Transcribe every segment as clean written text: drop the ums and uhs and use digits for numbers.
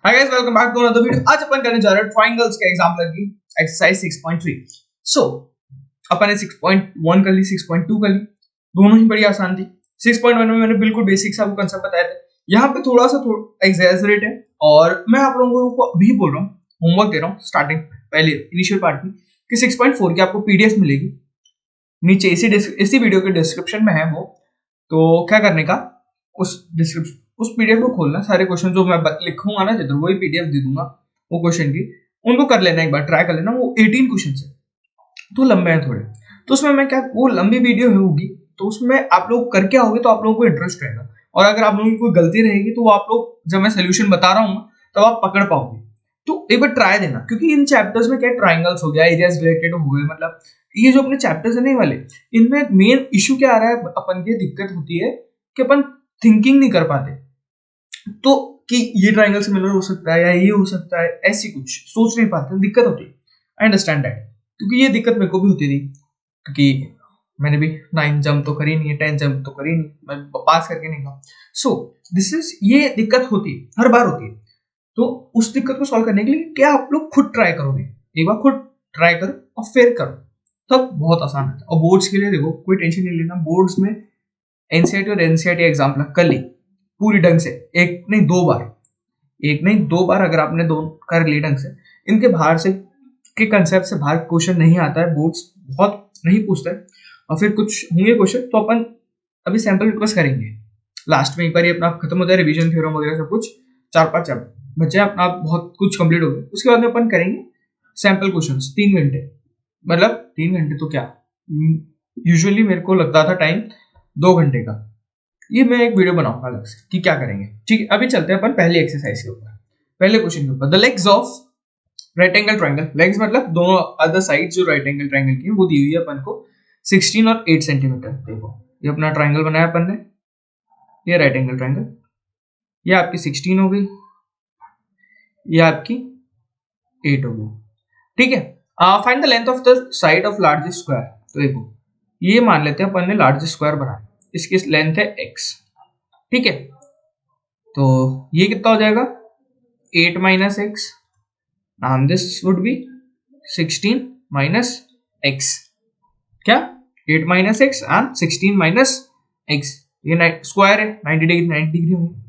Hi guys, welcome back to another video. आज अपन करने जा रहे हैं ट्रायंगल्स के एग्जांपल की एक्सरसाइज 6.3। सो अपन ने 6.1 कर ली, 6.2 कर ली, दोनों ही बड़ी आसान थी। 6.1 में मैंने बिल्कुल बेसिक सा वो कांसेप्ट बताया था। यहाँ पे थोड़ा सा एग्जैजरेट है और मैं आप लोगों को अभी बोल रहा हूँ, होमवर्क दे रहा हूँ स्टार्टिंग पहले इनिशियल पार्ट में कि 6.4 की आपको पीडीएफ मिलेगी नीचे इसी वीडियो के डिस्क्रिप्शन में है वो। तो क्या करने का, उस पीडीएफ को खोलना, सारे क्वेश्चन जो मैं लिखूंगा ना जिधर वही पीडीएफ दे दूंगा वो क्वेश्चन की, उनको कर लेना, एक बार ट्राई कर लेना। वो 18 क्वेश्चन है तो लंबे हैं थोड़े, तो उसमें मैं क्या, वो लंबी वीडियो होगी तो उसमें आप लोग करके आओगे तो आप लोगों को इंटरेस्ट रहेगा, और अगर आप लोगों की कोई गलती रहेगी तो वो आप लोग जब मैं सोल्यूशन बता रहा हूँ तब आप पकड़ पाओगे। तो एक बार ट्राई देना, क्योंकि इन चैप्टर्स में क्या ट्राइंगल्स हो गया, एरियाज रिलेटेड हो गए, मतलब ये जो अपने चैप्टर्स है नहीं वाले, इनमें मेन इश्यू क्या आ रहा है, अपन की दिक्कत होती है कि अपन थिंकिंग नहीं कर पाते। तो कि ये ट्रायंगल सिमिलर हो सकता है या ये हो सकता है, ऐसी कुछ सोच नहीं पाते, दिक्कत होती है। आई अंडरस्टैंड दैट, क्योंकि ये दिक्कत मेरे को भी होती थी, क्योंकि मैंने भी 9 जंप तो करी नहीं है, 10 जंप तो करी नहीं, मैं पास करके नहीं गया। सो दिस इज, ये दिक्कत होती है, हर बार होती है। तो उस दिक्कत को सॉल्व करने के लिए क्या आप लोग खुद ट्राई करोगे, एक बार खुद ट्राई करो और फिर करो, तब बहुत आसान है। और बोर्ड्स के लिए देखो, कोई टेंशन नहीं लेना, बोर्ड्स में एनसीईआरटी और एनसीईआरटी एग्जाम कर ली पूरी ढंग से, एक नहीं दो बार, एक नहीं दो बार अगर आपने दो कर ली ढंग से, इनके बाहर से के कंसेप्ट से बाहर क्वेश्चन नहीं आता है, बोर्ड्स बहुत नहीं पूछता है। और फिर कुछ होंगे क्वेश्चन तो अपन अभी सैंपल पेपर्स करेंगे लास्ट में, एक बार ये अपना खत्म हो जाए, रिवीजन थ्योरम वगैरह सब कुछ 4-5 बच्चे अपना बहुत कुछ कंप्लीट हो गए, उसके बाद में अपन करेंगे सैंपल क्वेश्चंस 3 घंटे, मतलब 3 घंटे तो क्या, यूजुअली मेरे को लगता था टाइम 2 घंटे का। ये मैं एक वीडियो बनाऊंगा अलग से कि क्या करेंगे। ठीक है, अभी चलते हैं अपन पहले एक्सरसाइज के ऊपर, पहले क्वेश्चन के ऊपर। The legs of right angle triangle, legs मतलब दोनों अदर साइड जो राइट एंगल ट्रायंगल की वो दी हुई है अपन को 16 और 8 सेंटीमीटर। देखो ये अपना ट्रायंगल बनाया अपन ने, ये राइट एंगल ट्रायंगल, ये आपकी 16 हो गई, ये आपकी 8 हो गई। ठीक है, find the length of the side of largest square. तो देखो ये मान लेते हैं अपन ने लार्जेस्ट स्क्वायर बनाया, इसकी लेंथ है x। ठीक है, तो ये कितना हो जाएगा 8 minus x, and this would be 16 minus x। क्या 8 minus x and 16 minus x, ये स्क्वायर है, 90 डिग्री 90 डिग्री होंगे।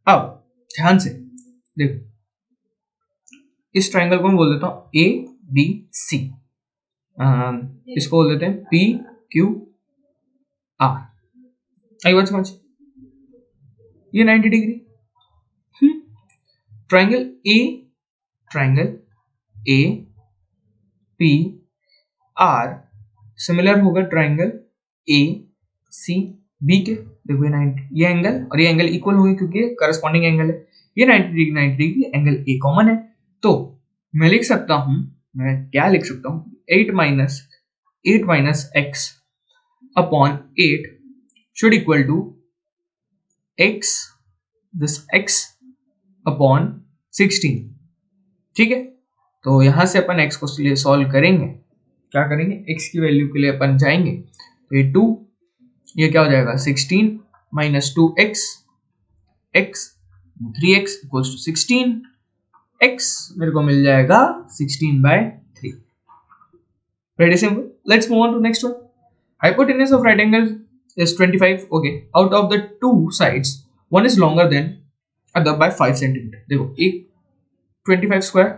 अब ध्यान से देखो, इस ट्रायंगल को मैं बोल देता हूँ ए बी सी, इसको बोल देते हैं पी क्यू आर। आई बात समझ, ये 90 degree triangle A P R similar होगा ट्रायंगल ए सी बी के। देखो ये 90, ये एंगल और ये एंगल इक्वल होंगे क्योंकि करस्पॉन्डिंग एंगल है, ये 90 degree 90 degree, angle A common है। तो मैं लिख सकता हूं, मैं क्या लिख सकता हूं, 8 minus x upon 8 should equal to x, this x upon 16। ठीक है, तो यहां से अपन x को सॉल्व करेंगे, क्या करेंगे, x की वैल्यू के लिए अपन जाएंगे, तो ये 2, ये क्या हो जाएगा 16 माइनस 2x, x 3x equals to 16, x मेरे को मिल जाएगा 16/3। Pretty simple. Let's move on to next one. Hypotenuse of right angle is 25. Okay, out of the two sides, one is longer than other by 5 centimeter. देखो एक 25 square,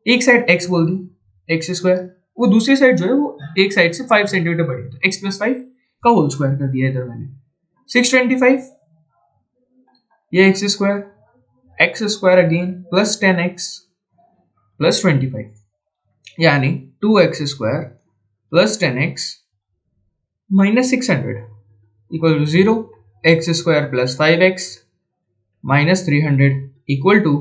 एक side x बोल दी, x square, वो दूसरी side जो है वो एक साइड से 5 सेंटीमीटर बड़ी है, तो x प्लस 5 का होल स्क्वायर कर दिया इधर मैंने। 625, ये x square again plus 10x plus 25, यानी 2x square plus 10x minus 600 equal to 0, x square plus 5x minus 300 equal to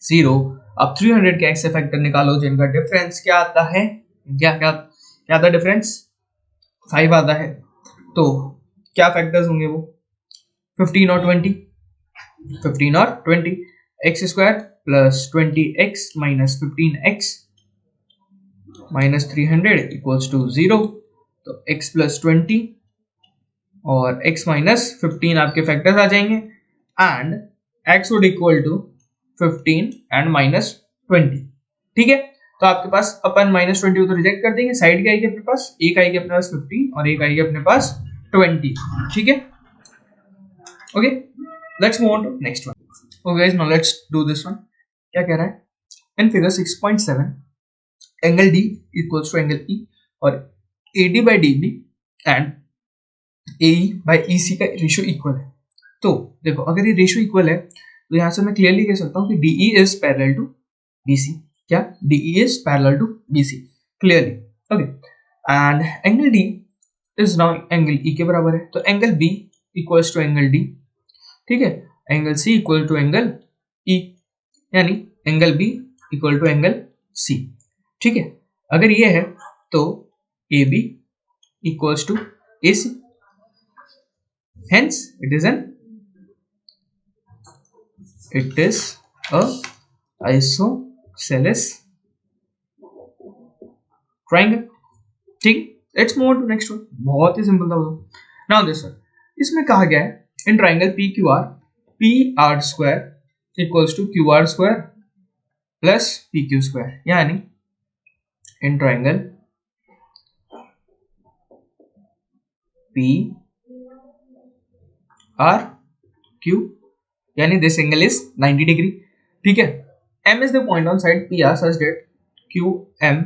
0। अब 300 के x से फैक्टर निकालो, जिनका डिफरेंस क्या आता है, क्या क्या क्या आता डिफरेंस, 5 आता है। तो क्या फैक्टर्स होंगे वो, 15 और 20, 15 और 20, x square plus 20x minus 15x minus 300 equals to 0। तो x प्लस 20 और x माइनस 15 आपके फैक्टर्स आ जाएंगे, and x would equal to 15 and -20। ठीक है, तो आपके पास अपन -20 तो रिजेक्ट कर देंगे, साइड क्या आएगी अपने पास, एक आएगी अपने पास 15 और एक आएगी अपने पास 20। ठीक है, okay, let's move on to next one. Okay guys, now let's do this one. क्या कह रहा है, in figure 6.7 angle D equals to angle E और AD by DB and AE by EC का रेशियो इक्वल है। तो देखो, अगर ये रेशियो इक्वल है तो यहाँ से मैं क्लियरली कह सकता हूँ कि DE is parallel to BC। क्या, DE is parallel to BC clearly. Okay, and angle D is now angle E के बराबर है, तो angle B equals to angle D। ठीक है, angle C equal to angle E, यानी angle B equal to angle C। ठीक है, अगर ये है तो AB equals to AC, hence it is a isosceles triangle। ठीक, let's move on to next one. बहुत ही सिंपल था वो। नाउ दिस वन, इसमें कहा गया है in triangle PQR PR square equals to QR square plus PQ square, यानी इन ट्राइंगल PRQ, यानी दिस एंगल इज 90 डिग्री। ठीक है, M is the point on side PR such that QM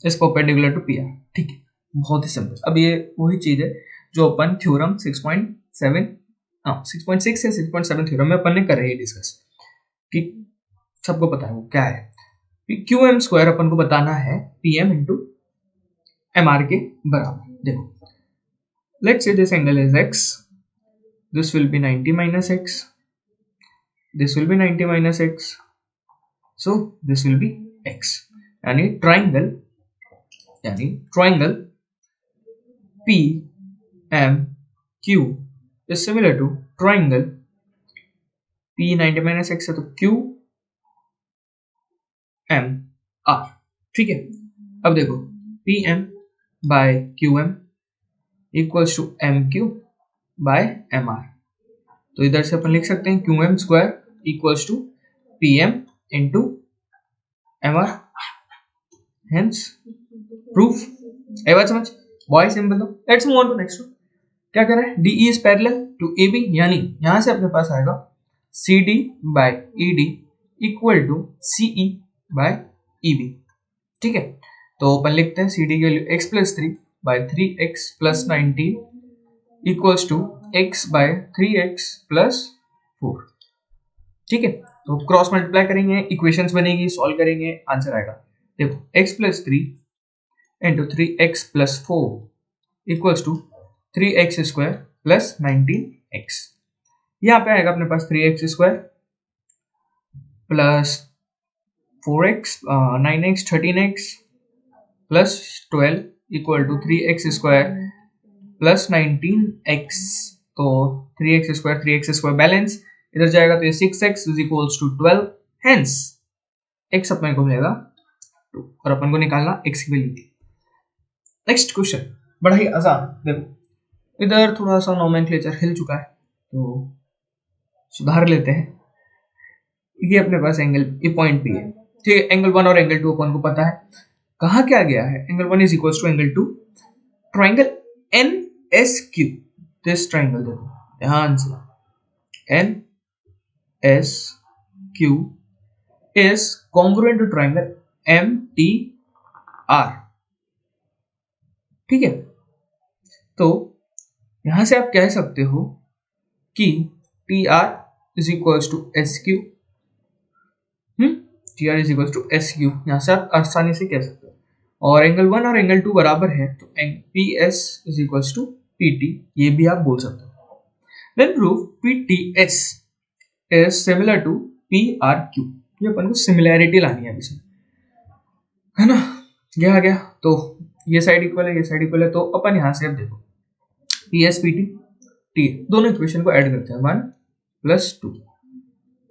is perpendicular to PR। ठीक है, बहुत ही simple. अब ये वही चीज है जो अपन थ्योरम 6.6 या 6.7 थ्योरम में अपन ने कर रही है डिस्कस, कि सबको पता है वो क्या है। QM स्क्वायर अपन को बताना है PM इंटू MR के बराबर। देखो, let's say this angle is x, this will be 90 minus x, this will be 90 minus x, so this will be x, यानी triangle PMQ is similar to triangle P 90 minus x है तो QMR। ठीक है, अब देखो PM by QM equals to MQ by MR, तो इधर से अपन लिख सकते हैं QM square equals to PM into MR, hence proof. ये बात समझ, बहुत सिंपल। तो let's move on to next one. क्या कर रहा है, DE is parallel to AB, यानी यहां से अपने पास आएगा CD by ED equal to CE by EB। ठीक है, तो अपन लिखते हैं CD के लिए x plus 3 by 3x plus 19 equals to x by 3x plus 4। ठीक है, तो क्रॉस मल्टीप्लाई करेंगे, इक्वेशंस बनेगी, सॉल्व करेंगे, आंसर आएगा। देखो x plus 3 into 3x plus 4 equals to 3x square plus 19x। यहाँ पे आएगा अपने पास 3x square plus 4x 9x 13x plus 12 equal to 3x square plus 19x, तो 3x स्क्वायर बैलेंस इधर जाएगा तो ये 6x is equals to 12, hence x अपन को मिलेगा 2 और अपन को निकालना x की वैल्यू। नेक्स्ट क्वेश्चन बड़ा ही आसान। देखो, इधर थोड़ा सा नोमेनक्लेचर हिल चुका है तो सुधार लेते हैं। ये अपने पास एंगल, ये पॉइंट P है। ठीक है, एंगल 1 और एंगल 2 अपन को पता है। कहा क्या गया है, angle 1 is equals to angle 2, triangle NSQ, this triangle देखो ध्यान से, NSQ is congruent to triangle MTR। ठीक है, तो यहां से आप कह सकते हो कि TR is equals to SQ, TR is equals to SQ, यहां से आप आसानी से कह सकते हो। और एंगल 1 और एंगल 2 बराबर है तो PS is equals to PT, ये भी आप बोल सकते हो। Then prove PTS is similar to PRQ, ये अपन को सिमिलैरिटी लानी है इसमें, है ना। ये आ गया, तो ये साइड इक्वल है, ये साइड इक्वल है, तो अपन यहां से अब देखो PS PT T दोनों इक्वेशन को ऐड करते हैं, 1 + 2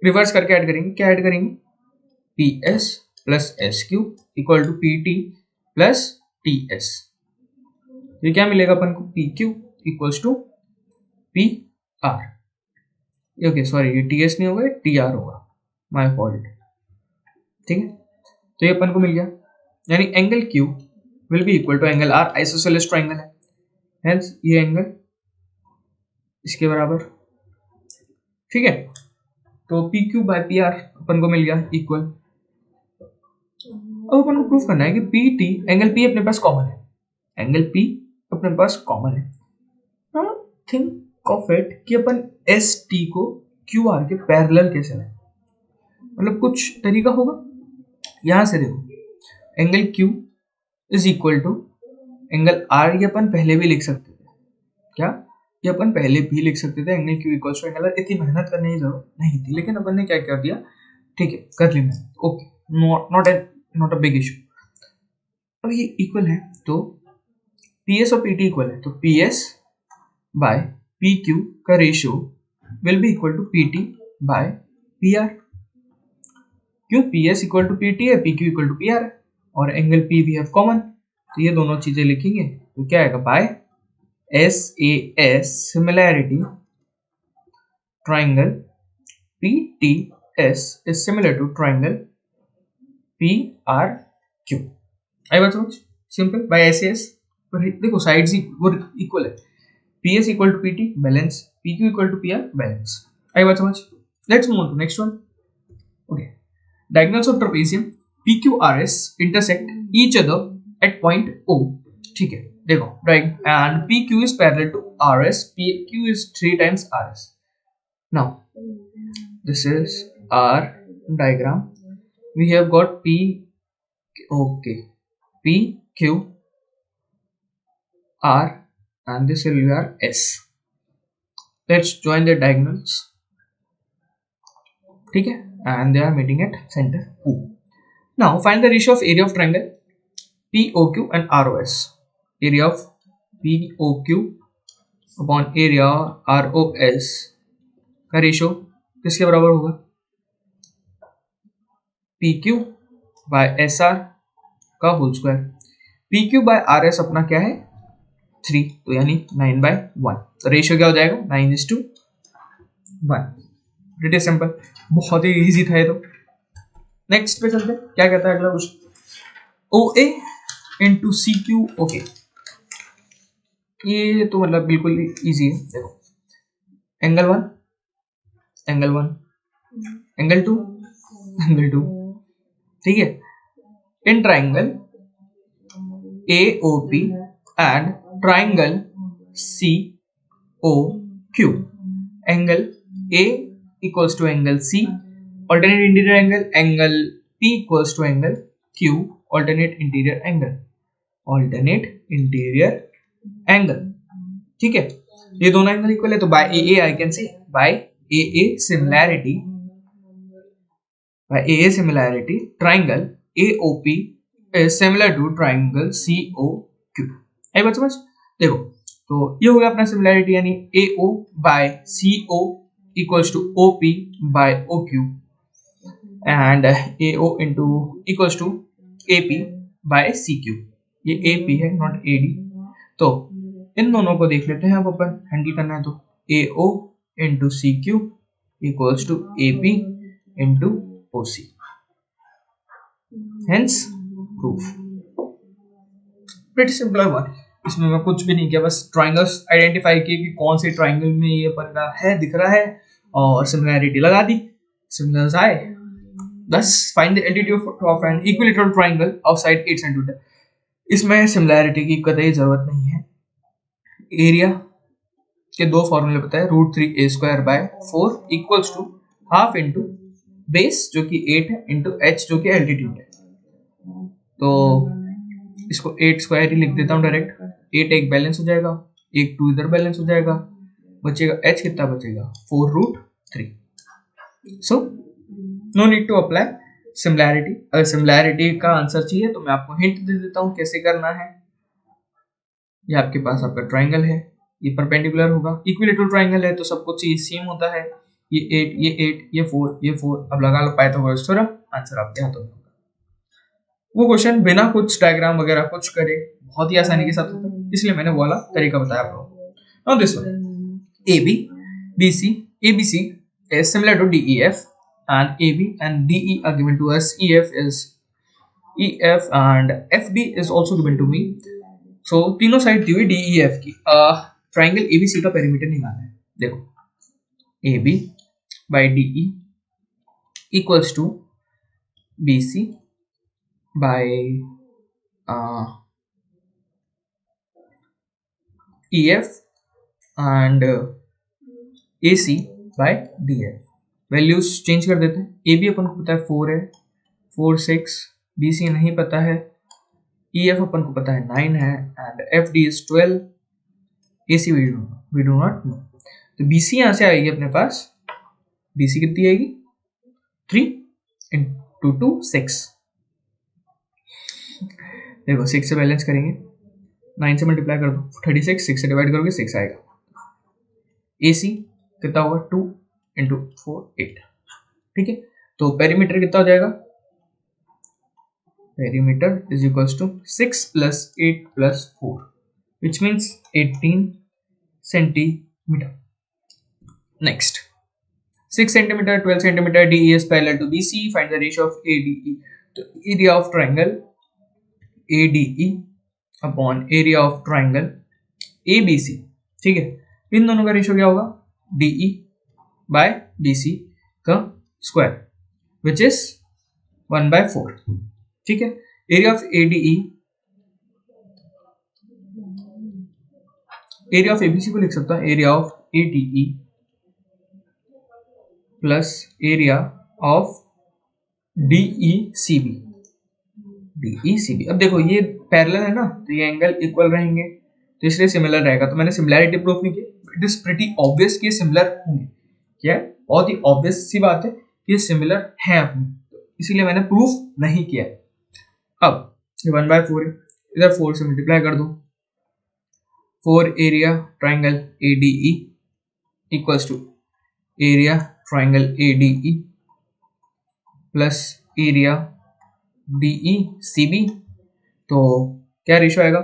रिवर्स करके ऐड करेंगे। क्या ऐड करेंगे, PS plus SQ equal to PT plus TS। ये क्या मिलेगा अपन को, PQ equals to PR। Okay sorry, ये TS नहीं होगा, ये TR होगा। माय फॉल्ट, ठीक है। तो ये अपन को मिल गया, यानी angle Q will be equal to angle R, isosceles triangle है, हेंस ये एंगल इसके बराबर, ठीक है। तो PQ बाय PR अपन को मिल गया इक्वल। अब अपन को प्रूफ करना है कि PT, एंगल P अपने पास कॉमन है, एंगल P अपने पास कॉमन है। नाउ थिंक ऑफ इट कि अपन ST को QR के पैरेलल कैसे लें, मतलब कुछ तरीका होगा। यहां से देखो, angle Q is equal to angle R, ये अपन पहले भी लिख सकते थे, क्या ये अपन पहले भी लिख सकते थे, angle Q equal to angle R। इतनी मेहनत करने की जरूरत नहीं थी, लेकिन अपन ने क्या कर दिया, ठीक है कर लेना, okay, not a big issue. अब ये इक्वल है तो PS और PT इक्वल है, तो PS बाय PQ का ratio will be equal to PT by PR। क्यों, PS इक्वल टू PT है, PQ इक्वल टू PR है, और एंगल P भी है कॉमन, तो ये दोनों चीजें लिखेंगे तो क्या आएगा, by SAS similarity triangle PTS is similar to triangle PRQ। आई बात समझ, सिंपल, बाय SAS। देखो साइड्स वो इक्वल है, PS equal to PT balance, PQ equal to PR balance. आई बात समझ, let's move on to next one. Okay, diagonals of trapezium PQRS intersect each other at point O, ठीक है। देखो and PQ is parallel to RS, PQ is 3 times RS। now this is our diagram, we have got PQ R and this will be our S। let's join the diagonals, ठीक है, and they are meeting at center O। now find the ratio of area of triangle POQ and ROS। area of POQ upon area ROS का ratio किसके बराबर होगा, PQ by SR का whole square. PQ by RS अपना क्या है 3, तो यानी 9/1, तो रेशियो क्या हो जाएगा 9:1। प्रीटी सिंपल, बहुत ही इजी था ये तो। नेक्स्ट पे चलते हैं, क्या कहता है अगला question, OA into CQ। Okay, ये तो मतलब बिल्कुल इजी है। देखो एंगल 1 एंगल 1 एंगल 2 एंगल 2, ठीक है। In triangle AOP and triangle COQ, angle A equals to angle C, alternate interior angle, angle P equals to angle Q, alternate interior angle, ठीक है। ये दोनों एंगल इक्वल है, तो by AA I can say by AA similarity triangle AOP is similar to triangle COQ। आई बात समझ, देखो तो ये हो गया अपना सिमिलैरिटी, यानी AO by CO equals to OP by OQ and AO into equals to AP by CQ। ये AP है नॉट AD, तो इन दोनों को देख लेते हैं अब अपन हैंडल करना है, तो AO into CQ equals to AP into OC, hence proof। pretty simple one, इसमें मैं कुछ भी नहीं किया, बस ट्राइंगल्स आइडेंटिफाई किए कि कौन से ट्राइंगल में ये अपन का है दिख रहा है, और सिमिलैरिटी लगा दी, सिमिलर्स आए, बस find the altitude of an equilateral triangle of side 8 centimetre. इसमें सिमिलैरिटी की कतई जरूरत नहीं है। एरिया के दो फॉर्मूले पता है, √3a² 4 equals to half into base जो कि 8 है इंटू h जो कि एल्टीट्यूड है। तो इसको 8 स्क्वायर ही लिख देता हूँ डायरेक्ट, 8 एक बैलेंस हो जाएगा, एक 2 इधर बैलेंस हो जाएगा, बचेगा h, कितना बचेगा 4√3। So no need to apply similarity. अगर सिमिलैरिटी का आंसर चाहिए तो मैं आपको हिंट दे देता हूँ कैसे करना है। ये आपके पास आपका ट्राइंगल है, ये परपेंडिकुलर होगा, इक्विलैटरल ट्राइंगल है तो सब कुछ सेम होता है, ये 8 ये 8 ये 4 ये 4, अब लगा लो पाइथागोरस थ्योरम, आंसर आपके हाथों में होगा। वो क्वेश्चन बिना कुछ डायग्राम वगैरह कुछ करे बहुत ही आसानी के साथ होता है, इसलिए मैंने वो वाला तरीका बताया आप लोगों को। Now this one, ABC is similar to DEF and AB, and DE are given to us. EF and FD is also given to me. So तीनों साइड दी हुई DEF की। ट्राइंगल ABC का पेरीमीटर निकालना है। देखो AB by DE equals to BC by EF and AC by DF। Values change कर देते हैं। AB अपन को पता है 4 है, 4 6, BC नहीं पता है, EF अपन को पता है 9 है, and FD is 12, AC we do not know। तो BC यहाँ से आएगी अपने पास, BC कितनी आएगी 3 into 2 6। देखो 6 से बैलेंस करेंगे, 9 से मल्टीप्लाई कर दो 36, 6 से डिवाइड करोगे 6 आएगा। AC कितना होगा 2 into 4 8। ठीक है, तो पेरीमीटर कितना हो जाएगा, perimeter is equals to 6 plus 8 plus 4 which means 18 centimeter। next 6 centimeter, 12 centimeter, DE is parallel to BC, find the ratio of ADE। तो area of triangle ADE upon area of triangle ABC। ठीक है, इन दोनों का ratio क्या होगा, DE by BC का square which is 1/4। ठीक है, area of ADE, area of ABC को लिख सकता हूं area of ADE plus area of DECB। अब देखो ये पैरेलल है ना, तो ये एंगल इक्वल रहेंगे, तो इसलिए सिमिलर रहेगा। तो मैंने सिमिलैरिटी प्रूफ नहीं की, इट इज प्रीटी ऑब्वियस कि सिमिलर होंगे। क्या है, बहुत ही ऑब्वियस सी बात है कि ये सिमिलर है अपने, इसीलिए मैंने प्रूफ नहीं किया। अब 1/4 है, इधर 4 से मल्टीप्लाई कर दो, 4 area triangle ADE equals to area triangle ADE plus area DECB। तो क्या रेशियो आएगा,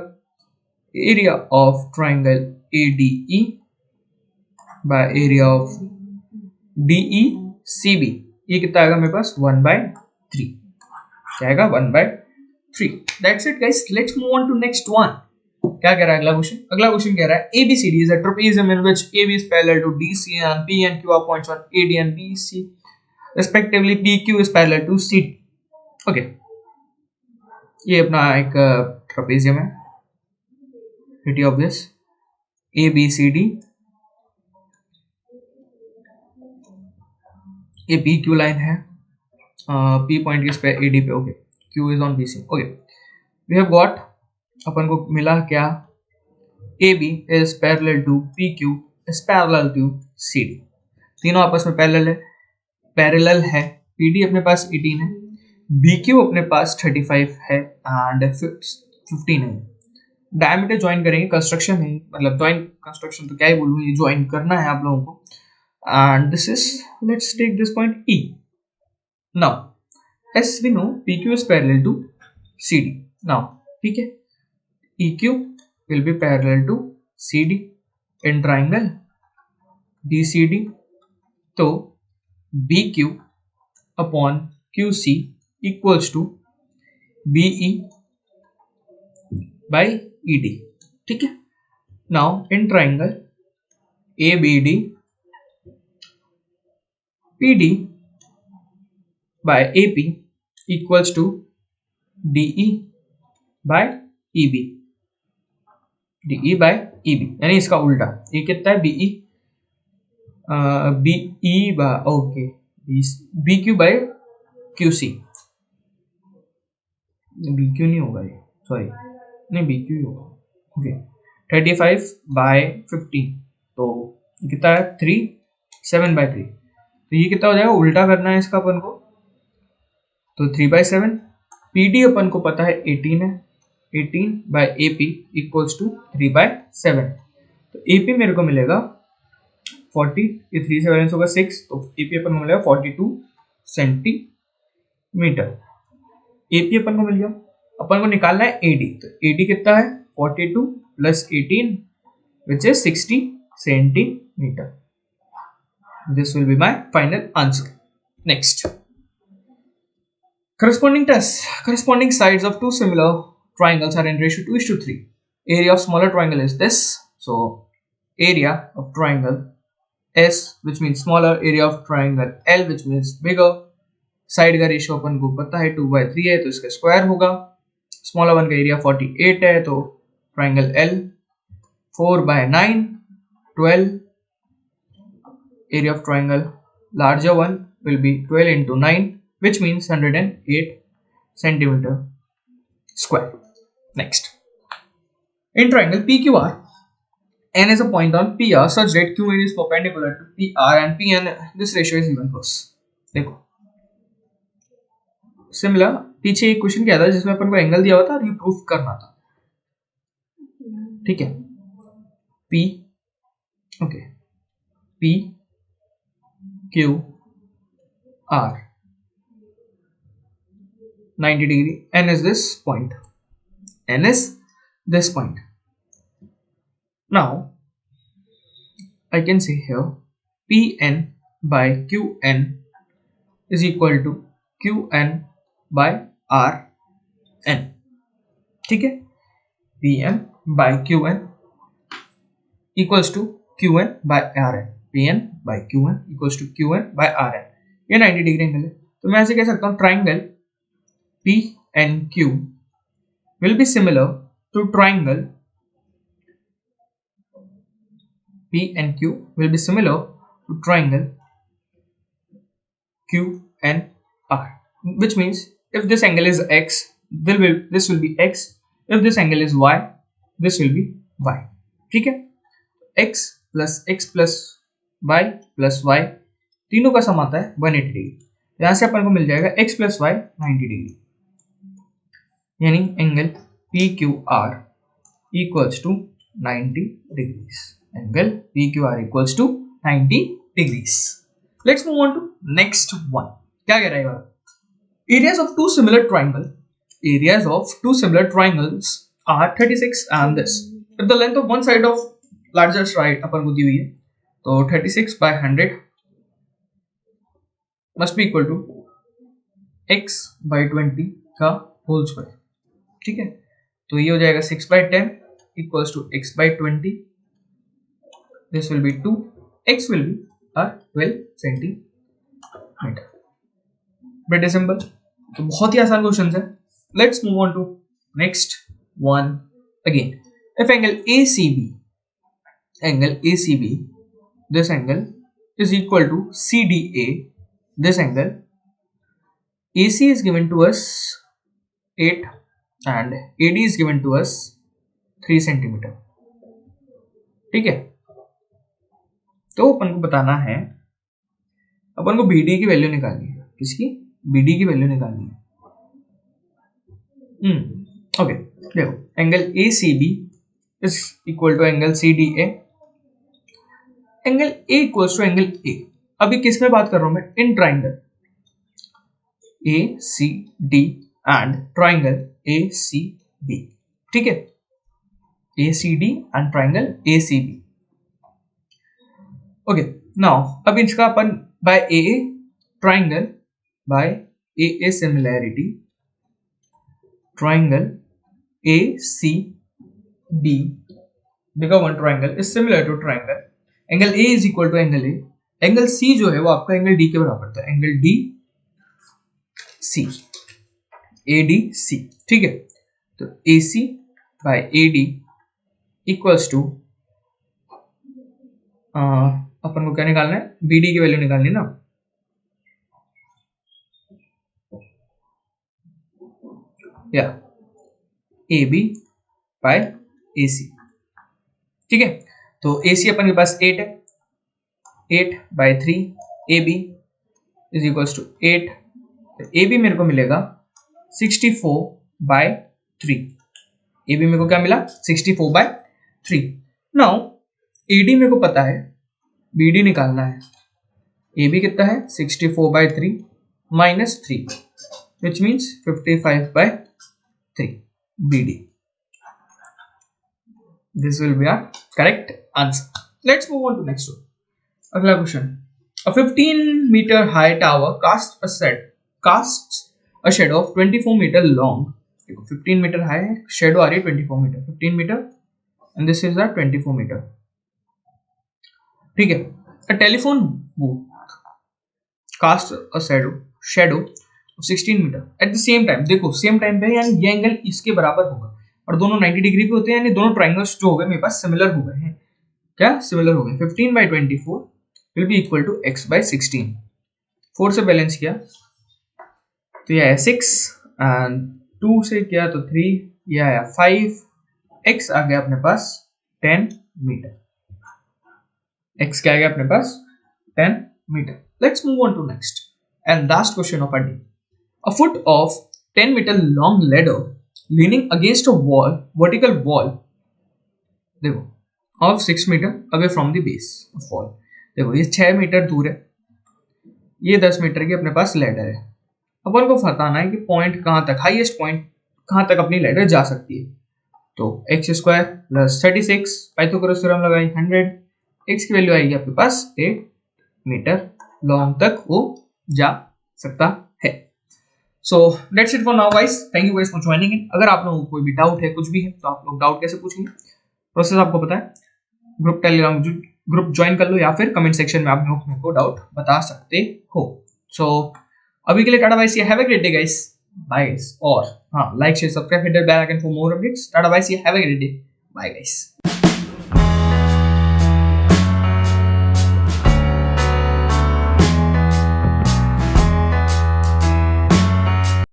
area of triangle ADE by area of DECB, ये कितना आएगा मेरे पास 1/3। क्या आएगा 1/3। That's it guys, let's move on to next one। क्या कह रहा है अगला क्वेश्चन, अगला क्वेश्चन कह रहा है ABCD is a trapezium in which AB is parallel to DC and P and Q are points on AD and BC respectively, PQ is parallel to CD। Okay, ये अपना एक ट्रेपेजियम है, pretty obvious। ABCD, ये PQ line है, P point किस पे, AD पे। Okay, Q is on BC। Okay, we have got, अपन को मिला क्या, AB is parallel to PQ is parallel to CD। तीनों आपस में पैरेलल है। PD अपने पास 18 है, BQ अपने पास 35 है एंड 15 है। डायमीटर ज्वाइन करेंगे, कंस्ट्रक्शन है, मतलब ज्वाइन कंस्ट्रक्शन तो क्या ही बोलूँ, ये ज्वाइन करना है आप लोगों को। And this is, let's take this point E। Now as we know PQ is parallel to CD। Now ठीक है, EQ will be parallel to CD in triangle BCD। तो BQ upon QC equals to BE by ED। ठीक है, now in triangle ABD, PD by AP equals to DE by EB। DE by EB यानी इसका उल्टा, ये कितना है BE BE by okay BQ by QC। BQ नहीं होगा ये, सॉरी नहीं BQ ही होगा। ओके 35 by 15, तो कितना है 3 7/3। तो ये कितना हो जाएगा, उल्टा करना है इसका अपन को, तो 3/7। PD अपन को पता है 18 है, 18 by AP equals to 3/7। तो AP मेरे को मिलेगा 40, ये 3 से बैलेंस होगा 6, तो AP अपन को मिलेगा 42 सेंटीमीटर। AP अपन को मिल गया, अपन को निकालना है AD। तो AD कितना है 42 plus 18 which is 60 centimetre. This will be my final answer। Next, corresponding sides of two similar triangles are in ratio 2:3. Area of smaller triangle is this. So area of triangle S, which means smaller, area of triangle L, which means bigger. Side का ratio अपन को पता है 2/3 है, तो इसका square होगा. Smaller one का area 48 है, तो triangle L 4/9 12. Area of triangle larger one will be 12 into 9, which means 108 centimeter square. Next, in triangle PQR, N is a point on PR such that QN is perpendicular to PR and PN, this ratio is even close. देखो similar पीछे एक question किया था जिसमें अपन को angle दिया हुआ था और ये प्रूफ करना था. ठीक है, P okay P Q R 90 degree. N is this point. N is this point. Now I can say here Pn by Qn is equal to Qn by Rn. ठीक है, Pn by Qn equals to Qn by Rn. Pn by Qn equals to Qn by Rn. ये 90 degree angle है, तो मैं ऐसे कह सकता हूँ triangle PNQ will be similar to triangle PNQ will be similar to triangle QNR, which means if this angle is x, this will be x. If this angle is y, this will be y. ठीक है, x plus y plus y तीनों का सम आता है 180 degree. यहां से अपन को मिल जाएगा x plus y 90 डिग्री, यानी angle PQR equals to 90 degrees. Angle PQR equals to 90 degrees. Let's move on to next one. क्या कह रहा है ये? Areas of two similar triangles are 36 and this. If the length of one side of larger side अपन को दी हुई है, तो 36/100 must be equal to x/20 का होल स्क्वायर. ठीक है, तो ये हो जाएगा 6/10 equals to x/20. This will be 2. X will be 12 centimeter. Pretty simple. तो बहुत ही आसान क्वेश्चन है. Let's move on to next one again. If angle ACB, this angle is equal to CDA, this angle AC is given to us 8 and AD is given to us 3 centimeter. ठीक है, तो अपन को बताना है, अपन को BD की value निकालनी है. किसकी? BD की वैल्यू निकालनी है. ओके, देखो angle ACB is equal to angle CDA. Angle A equals to angle A. अभी किस में बात कर रहा हूं मैं? In triangle ACD and triangle ACB. ठीक है, ACD and triangle ACB. Okay, now अब इसका अपन by AA triangle by AA similarity triangle ACB, bigger one triangle is similar to triangle. Angle A is equal to angle A. Angle C जो है वो आपका angle D के बराबर था. Angle DC, ADC. ठीक है, तो AC by AD equals to अपन को क्या निकालना है? BD की वैल्यू निकालनी है ना. या AB by AC. ठीक है, तो AC अपन के पास 8 है. 8/3 AB is equals to 8. तो AB मेरे को मिलेगा 64/3. AB मेरे को क्या मिला? 64/3. नाउ AD मेरे को पता है, BD निकालना है. AB कितना है? 64/3 minus 3, which means 55/3 BD. This will be our correct answer. Let's move on to next one. अगला question, A 15-meter high tower casts a shadow of 24 meter long. देखो 15 मीटर हाई है, shadow आ रही है 24 metre, 15 metre and this is the 24 metre. ठीक है. A telephone booth casts a shadow of 16 metre at the same time. देखो same time पे यानी ये एंगल इसके बराबर होगा और दोनों 90 डिग्री पे होते हैं, यानी दोनों ट्राइंगल्स जो हो गए मेरे पास सिमिलर हो गए हैं. क्या सिमिलर हो गए? 15 by 24 will be equal to x by 16. 4 से बैलेंस किया तो यह है 6 एंड 2 से किया तो 3, यह आया 5. x आ गया अपने पास 10 मीटर. x क्या आ गया अपने पास 10 metre. Let's move on to next and last question of our day. A foot of 10 meter long ladder leaning against a wall, vertical wall. देखो of 6 meter away from the base of wall. देखो ये 6 metre दूर है, ये 10 metre की अपने पास ladder है. अपन को बताना है कि पॉइंट कहाँ तक, हाईएस्ट पॉइंट कहाँ तक अपनी लैडर जा सकती है. तो x square plus 36, Pythagoras theorem लगाई 100, एक्स की वैल्यू आएगी आपके पास 8 मीटर लॉन्ग तक वो जा सकता है. So that's it for now guys. Thank you guys for joining in. अगर आप लोगों को कोई भी डाउट है, कुछ भी है, तो आप लोग डाउट कैसे पूछेंगे, प्रोसेस आपको पता है. ग्रुप टेलीग्राम ग्रुप ज्वाइन कर लो या फिर कमेंट सेक्शन में आप लोग मेरे को डाउट बता सकते हो. सो अभी के लिए tata bye see, have a great day guys. Bye guys. और हाँ, like share subscribe hit the bell icon for more updates. Tata bye see, have a great day. Bye guys.